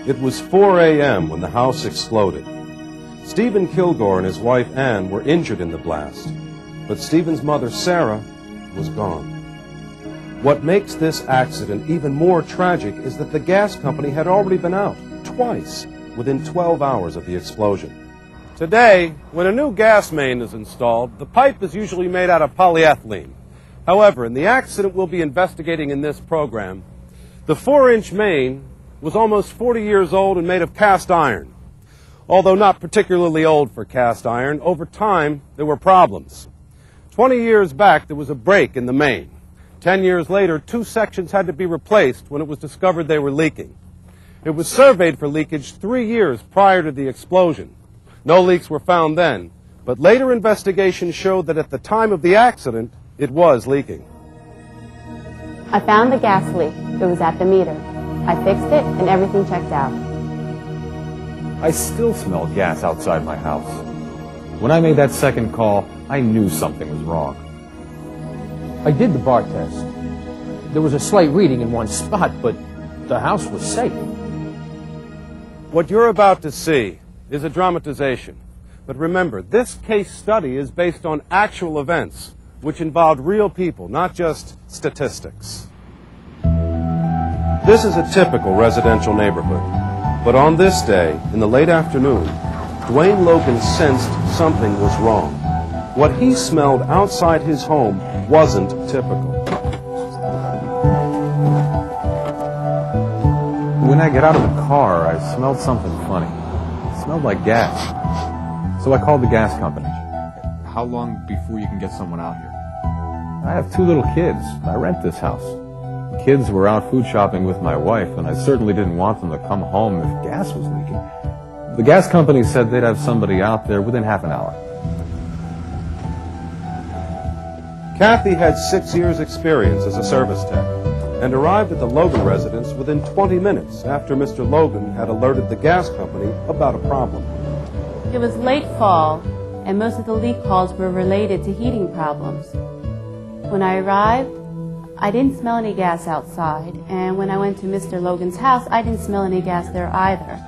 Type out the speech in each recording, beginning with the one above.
It was 4 a.m. when the house exploded. Stephen Kilgore and his wife Ann were injured in the blast, but Stephen's mother Sarah was gone. What makes this accident even more tragic is that the gas company had already been out twice within 12 hours of the explosion. Today, when a new gas main is installed, the pipe is usually made out of polyethylene. However, in the accident we'll be investigating in this program, the 4-inch main was almost 40 years old and made of cast iron. Although not particularly old for cast iron, over time there were problems. 20 years back there was a break in the main. 10 years later, 2 sections had to be replaced when it was discovered they were leaking. It was surveyed for leakage 3 years prior to the explosion. No leaks were found then, but later investigations showed that at the time of the accident, it was leaking. I found the gas leak. It was at the meter. I fixed it and everything checked out. I still smell gas outside my house. When I made that second call, I knew something was wrong. I did the bar test. There was a slight reading in one spot, but the house was safe. What you're about to see is a dramatization. But remember, this case study is based on actual events, which involved real people, not just statistics. This is a typical residential neighborhood. But on this day, in the late afternoon, Dwayne Logan sensed something was wrong. What he smelled outside his home wasn't typical. When I got out of the car, I smelled something funny. It smelled like gas. So I called the gas company. How long before you can get someone out here? I have 2 little kids. I rent this house. The kids were out food shopping with my wife, and I certainly didn't want them to come home if gas was leaking. The gas company said they'd have somebody out there within half an hour. Kathy had 6 years' experience as a service tech and arrived at the Logan residence within 20 minutes after Mr. Logan had alerted the gas company about a problem. It was late fall, and most of the leak calls were related to heating problems. When I arrived, I didn't smell any gas outside, and when I went to Mr. Logan's house, I didn't smell any gas there either.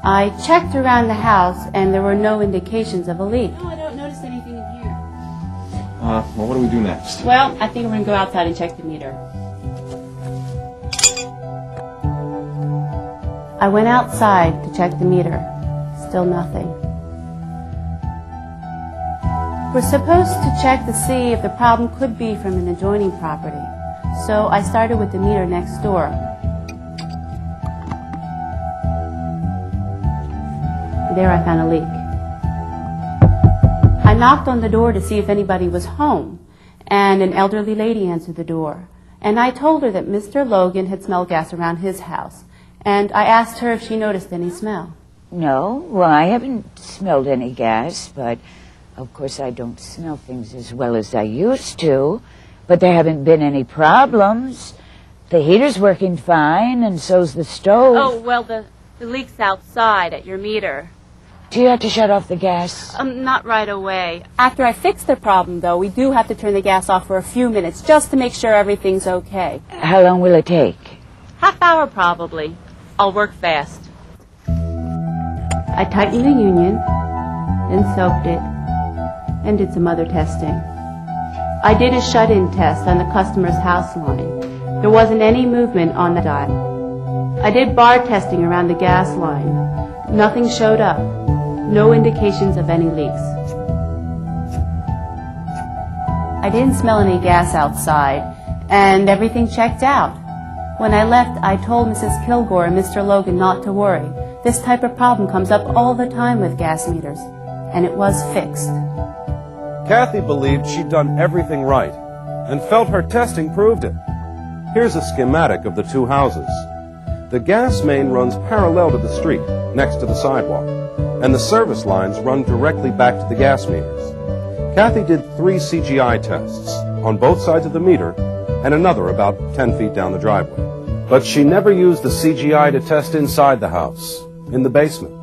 I checked around the house, and there were no indications of a leak. No, I don't notice anything in here. Well, what do we do next? Well, I think we're going to go outside and check the meter. I went outside to check the meter. Still nothing. We're supposed to check to see if the problem could be from an adjoining property. So I started with the meter next door. There I found a leak. I knocked on the door to see if anybody was home, and an elderly lady answered the door. And I told her that Mr. Logan had smelled gas around his house, and I asked her if she noticed any smell. No, well, I haven't smelled any gas, but of course I don't smell things as well as I used to. But there haven't been any problems. The heater's working fine, and so's the stove. Oh, well, the leak's outside at your meter. Do you have to shut off the gas? Not right away. After I fix the problem, though, we do have to turn the gas off for a few minutes just to make sure everything's okay. How long will it take? Half hour, probably. I'll work fast. I tightened the union, then soaked it, and did some other testing. I did a shut-in test on the customer's house line. There wasn't any movement on the dial. I did bar testing around the gas line. Nothing showed up. No indications of any leaks. I didn't smell any gas outside, and everything checked out. When I left, I told Mrs. Kilgore and Mr. Logan not to worry. This type of problem comes up all the time with gas meters, and it was fixed. Kathy believed she'd done everything right and felt her testing proved it. Here's a schematic of the 2 houses. The gas main runs parallel to the street, next to the sidewalk, and the service lines run directly back to the gas meters. Kathy did 3 CGI tests on both sides of the meter and another about 10 feet down the driveway. But she never used the CGI to test inside the house, in the basement,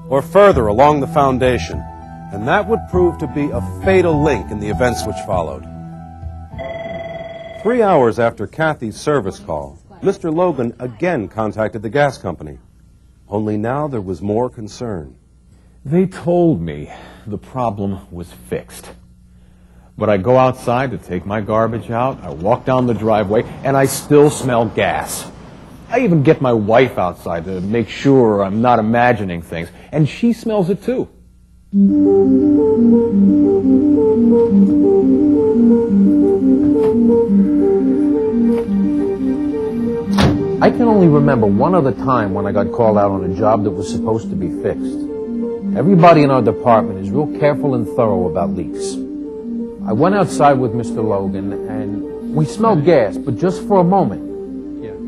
or further along the foundation, and that would prove to be a fatal link in the events which followed. 3 hours after Kathy's service call, Mr. Logan again contacted the gas company. Only now there was more concern. They told me the problem was fixed. But I go outside to take my garbage out, I walk down the driveway, and I still smell gas. I even get my wife outside to make sure I'm not imagining things, and she smells it too. I can only remember one other time when I got called out on a job that was supposed to be fixed. Everybody in our department is real careful and thorough about leaks. I went outside with Mr. Logan, and we smelled gas, but just for a moment.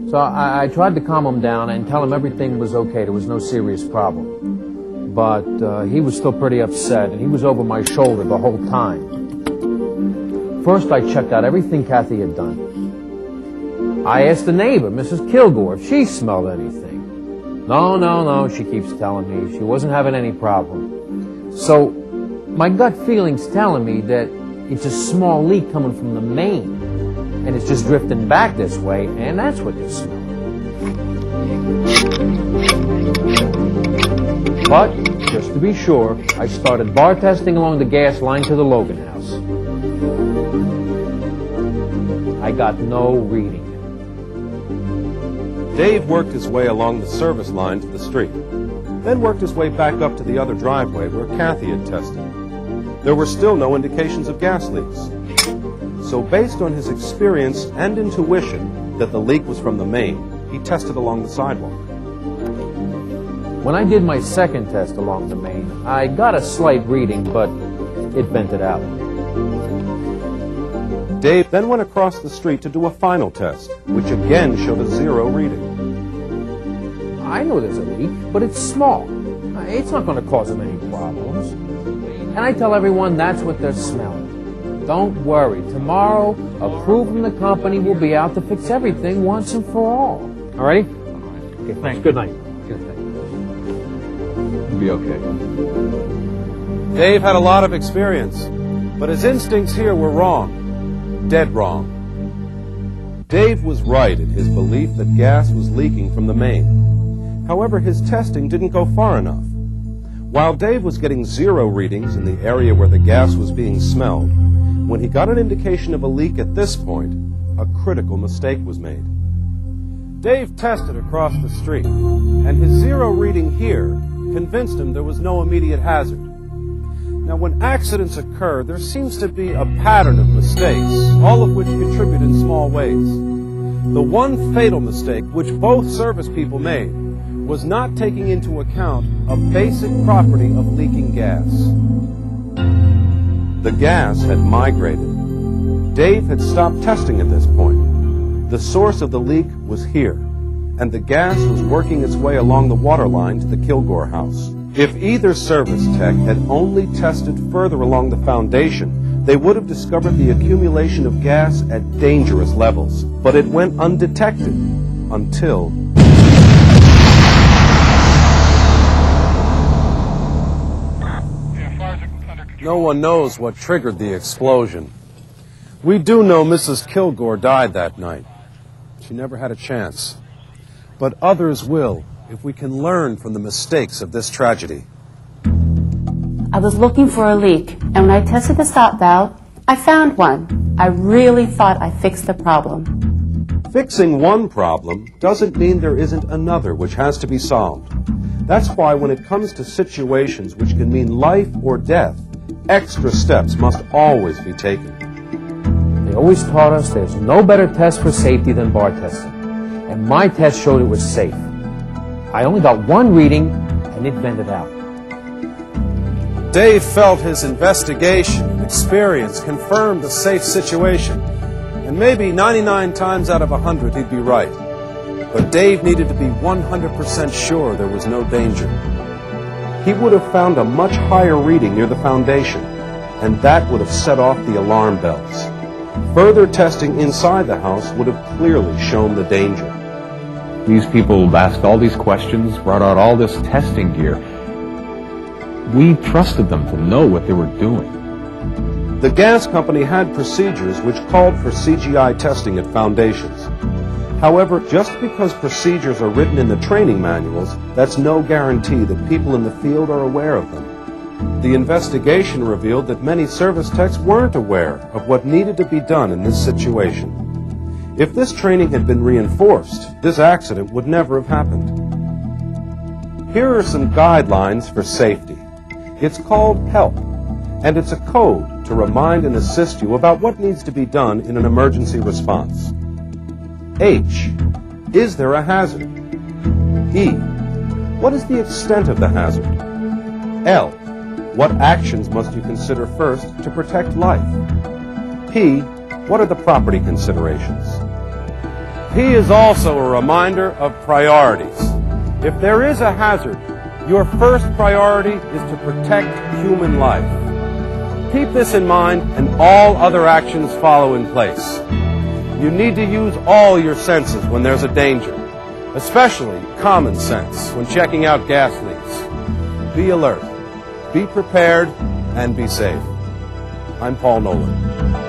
So I tried to calm him down and tell him everything was okay, there was no serious problem. But he was still pretty upset, and he was over my shoulder the whole time. First, I checked out everything Kathy had done. I asked the neighbor, Mrs. Kilgore, if she smelled anything. No, she keeps telling me. She wasn't having any problem. So my gut feeling's telling me that it's a small leak coming from the main, and it's just drifting back this way, and that's what they're smelling. But, just to be sure, I started bar testing along the gas line to the Logan house. I got no reading. Dave worked his way along the service line to the street, then worked his way back up to the other driveway where Kathy had tested. There were still no indications of gas leaks. So based on his experience and intuition that the leak was from the main, he tested along the sidewalk. When I did my second test along the main, I got a slight reading, but it vented out. Dave then went across the street to do a final test, which again showed a 0 reading. I know there's a leak, but it's small. It's not going to cause them any problems. And I tell everyone that's what they're smelling. Don't worry. Tomorrow, a crew from the company will be out to fix everything once and for all. All righty? Okay, thanks. Good night. It'll be okay. Dave had a lot of experience, but his instincts here were wrong. Dead wrong. Dave was right in his belief that gas was leaking from the main. However, his testing didn't go far enough. While Dave was getting 0 readings in the area where the gas was being smelled, when he got an indication of a leak at this point, a critical mistake was made. Dave tested across the street, and his 0 reading here convinced him there was no immediate hazard. Now, when accidents occur, there seems to be a pattern of mistakes, all of which contribute in small ways. The one fatal mistake which both service people made was not taking into account a basic property of leaking gas. The gas had migrated. Dave had stopped testing at this point. The source of the leak was here, and the gas was working its way along the water line to the Kilgore house. If either service tech had only tested further along the foundation, they would have discovered the accumulation of gas at dangerous levels. But it went undetected until... No one knows what triggered the explosion. We do know Mrs. Kilgore died that night. She never had a chance. But others will, if we can learn from the mistakes of this tragedy. I was looking for a leak, and when I tested the stop valve, I found one. I really thought I fixed the problem. Fixing one problem doesn't mean there isn't another which has to be solved. That's why when it comes to situations which can mean life or death, extra steps must always be taken. They always taught us there's no better test for safety than bar testing. And my test showed it was safe. I only got 1 reading, and it vented out. Dave felt his investigation and experience confirmed a safe situation. And maybe 99 times out of 100 he'd be right. But Dave needed to be 100% sure there was no danger. He would have found a much higher reading near the foundation, and that would have set off the alarm bells. Further testing inside the house would have clearly shown the danger. These people asked all these questions, brought out all this testing gear. We trusted them to know what they were doing. The gas company had procedures which called for CGI testing at foundations. However, just because procedures are written in the training manuals, that's no guarantee that people in the field are aware of them. The investigation revealed that many service techs weren't aware of what needed to be done in this situation. If this training had been reinforced, this accident would never have happened. Here are some guidelines for safety. It's called HELP, and it's a code to remind and assist you about what needs to be done in an emergency response. H, is there a hazard? E, what is the extent of the hazard? L, what actions must you consider first to protect life? P, what are the property considerations? P is also a reminder of priorities. If there is a hazard, your first priority is to protect human life. Keep this in mind and all other actions follow in place. You need to use all your senses when there's a danger, especially common sense when checking out gas leaks. Be alert, be prepared, and be safe. I'm Paul Nolan.